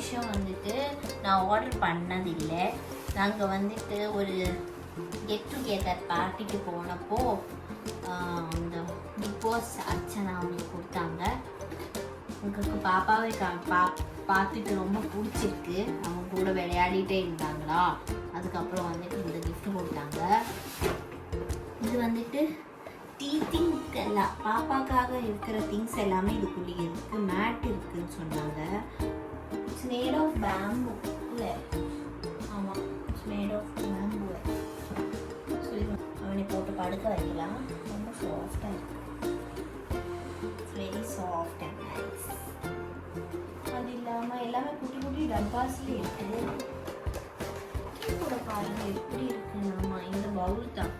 விஷயம் வந்துட்டு நான் ஆர்டர் பண்ணதில்லை. நாங்கள் வந்துட்டு ஒரு கெட் டுகெதர் பார்ட்டிக்கு போனப்போ இந்த பிக் பாஸ் அர்ச்சனா அவங்களுக்கு கொடுத்தாங்க. உங்களுக்கு பாப்பாவை பார்த்துட்டு ரொம்ப பிடிச்சிருக்கு. அவங்க கூட விளையாடிட்டே இருந்தாங்களா, அதுக்கப்புறம் வந்துட்டு இந்த கிஃப்ட் கொடுத்தாங்க. இது வந்துட்டு திங்க் எல்லாம் பாப்பாக்காக இருக்கிற திங்ஸ் எல்லாமே இதுக்குள்ளே இருக்கு. மேட் இருக்குன்னு சொன்னாங்க. It's made of bamboo. இல்லை, ஆமாம், இட்ஸ் மேட் ஆஃப் பேம்பு. சொல்லி அவனை போட்டு படுக்க வைக்கலாம். ரொம்ப சாஃப்டாக இருக்கு. It's very soft and nice. அது இல்லாமல் எல்லாமே குட்டி குட்டி டப்பாஸ்ல இருக்கு. கூட பாருங்க எப்படி இருக்குன்னு. ஆமாம், இந்த பவுல் தான்.